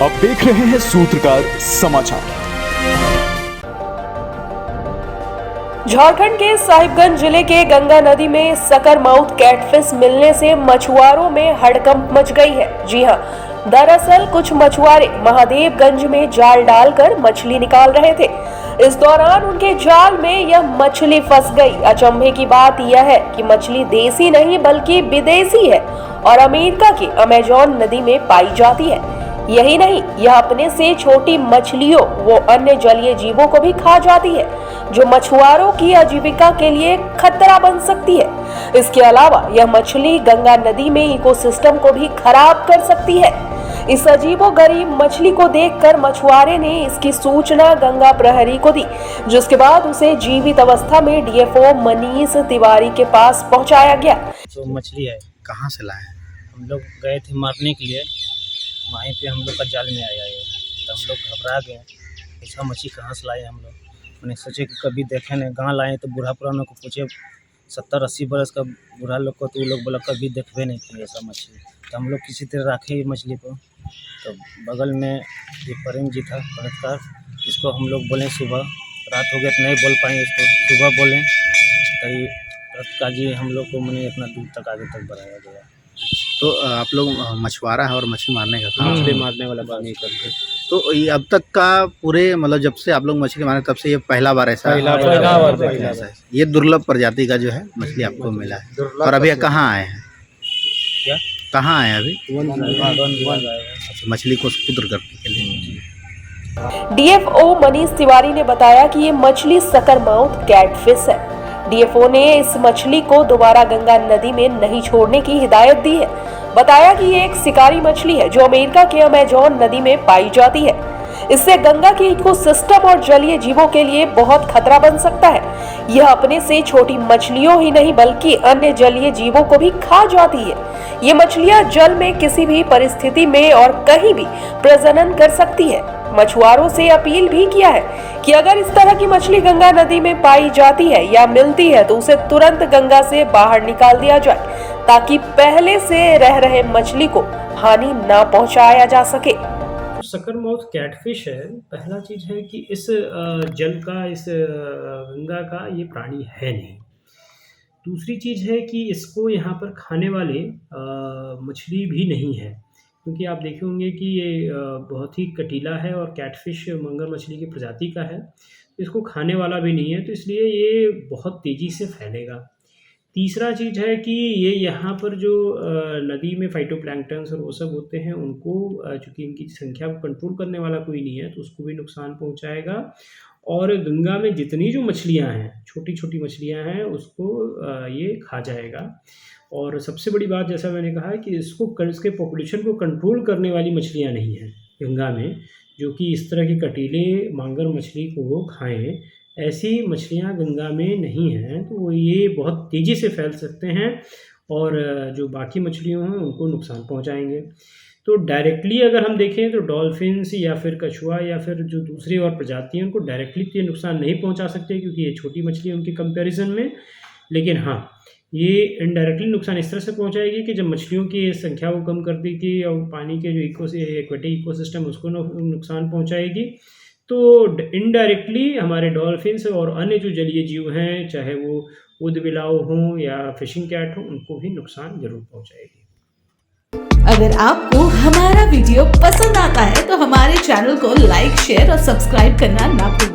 आप देख रहे हैं सूत्रकार समाचार। झारखंड के साहिबगंज जिले के गंगा नदी में सकरमाउथ कैटफिश मिलने से मछुआरों में हड़कंप मच गई है। जी हां, दरअसल कुछ मछुआरे महादेवगंज में जाल डालकर मछली निकाल रहे थे। इस दौरान उनके जाल में यह मछली फंस गई। अचंभे की बात यह है कि मछली देसी नहीं बल्कि विदेशी है और अमेरिका की अमेजोन नदी में पाई जाती है। यही नहीं, यह अपने से छोटी मछलियों व अन्य जलीय जीवों को भी खा जाती है, जो मछुआरों की आजीविका के लिए खतरा बन सकती है। इसके अलावा यह मछली गंगा नदी में इकोसिस्टम को भी खराब कर सकती है। इस अजीबोगरीब मछली को देखकर मछुआरे ने इसकी सूचना गंगा प्रहरी को दी, जिसके बाद उसे जीवित अवस्था में डीएफओ मनीष तिवारी के पास पहुंचाया गया। तो मछली है, कहाँ से लाए? हम लोग गए थे मारने के लिए, वहीं पे हम लोग का जाल में आया है, तो हम लोग घबरा गए। ऐसा मछली कहाँ से लाए? हम लोग मैंने सोचे कि कभी देखे नहीं, गाँव लाए तो बूढ़ा पुरानों को पूछे, 70-80 बरस का बूढ़ा लोग को, तो वो लोग बोला कभी देखबे नहीं किए ऐसा मछली। तो हम लोग किसी तरह रखे मछली को, तो बगल में एक प्रेम जी था पढ़तकार, इसको हम लोग बोले सुबह, रात हो गया तो नहीं बोल पाए इसको, सुबह बोलें तो पढ़तकार जी हम लोग को मैंने इतना दूर तक आगे तक बढ़ाया गया। तो आप लोग मछुआरा है और मछली मारने का काम, मछली मारने वाला बात नहीं करते। तो ये अब तक का पूरे मतलब जब से आप लोग मछली मारे तब से ये पहला बार ऐसा पहला बार ये दुर्लभ प्रजाति का जो है मछली आपको मिला है। और अभी कहाँ आए हैं? क्या कहाँ आए हैं अभी? अच्छा, मछली को क्षुद्र करने के लिए। डीएफओ मनीष तिवारी ने बताया कि ये मछली सकरमाउथ कैटफिश है। डीएफओ ने इस मछली को दोबारा गंगा नदी में नहीं छोड़ने की हिदायत दी है। बताया कि ये एक शिकारी मछली है जो अमेरिका के अमेजोन नदी में पाई जाती है। इससे गंगा के इकोसिस्टम और जलीय जीवों के लिए बहुत खतरा बन सकता है। यह अपने से छोटी मछलियों ही नहीं बल्कि अन्य जलीय जीवों को भी खा जाती है। ये मछलियां जल में किसी भी परिस्थिति में और कहीं भी प्रजनन कर सकती है। मछुआरों से अपील भी किया है कि अगर इस तरह की मछली गंगा नदी में पाई जाती है या मिलती है तो उसे तुरंत गंगा से बाहर निकाल दिया जाए, ताकि पहले से रह रहे मछली को हानि ना पहुंचाया जा सके। सकरमाउथ कैटफिश है। पहला चीज़ है कि इस जल का, इस गंगा का ये प्राणी है नहीं। दूसरी चीज़ है कि इसको यहाँ पर खाने वाले मछली भी नहीं है, क्योंकि आप देखे होंगे कि ये बहुत ही कटीला है और कैटफिश मगर मछली की प्रजाति का है, तो इसको खाने वाला भी नहीं है, तो इसलिए ये बहुत तेज़ी से फैलेगा। तीसरा चीज़ है कि ये यहाँ पर जो नदी में फाइटोप्लैंक्टन्स और वो सब होते हैं, उनको चूँकि इनकी संख्या को कंट्रोल करने वाला कोई नहीं है, तो उसको भी नुकसान पहुँचाएगा। और गंगा में जितनी जो मछलियाँ हैं, छोटी-छोटी मछलियाँ हैं, उसको ये खा जाएगा। और सबसे बड़ी बात, जैसा मैंने कहा, कि इसके पॉपुलेशन को कंट्रोल करने वाली मछलियाँ नहीं हैं गंगा में, जो कि इस तरह के कटीले मांगर मछली को खाएँ, ऐसी मछलियाँ गंगा में नहीं हैं। तो ये बहुत तेज़ी से फैल सकते हैं और जो बाकी मछलियों हैं उनको नुकसान पहुंचाएंगे। तो डायरेक्टली अगर हम देखें तो डॉल्फिन्स या फिर कछुआ या फिर जो दूसरी और प्रजाति हैं, उनको डायरेक्टली तो ये नुकसान नहीं पहुंचा सकते क्योंकि ये छोटी मछली है उनके कंपैरिजन में। लेकिन हाँ, ये इनडायरेक्टली नुकसान इस तरह से पहुंचाएगी कि जब मछलियों की संख्या को कम कर देगी और पानी के जो एक्वेटिक इकोसिस्टम उसको नुकसान पहुँचाएगी, तो इनडायरेक्टली हमारे डॉल्फिन्स और अन्य जो जलीय जीव हैं, चाहे वो ऊदबिलाव हों या फिशिंग कैट हों, उनको भी नुकसान जरूर पहुंचाएगी। अगर आपको हमारा वीडियो पसंद आता है तो हमारे चैनल को लाइक, शेयर और सब्सक्राइब करना ना भूलें।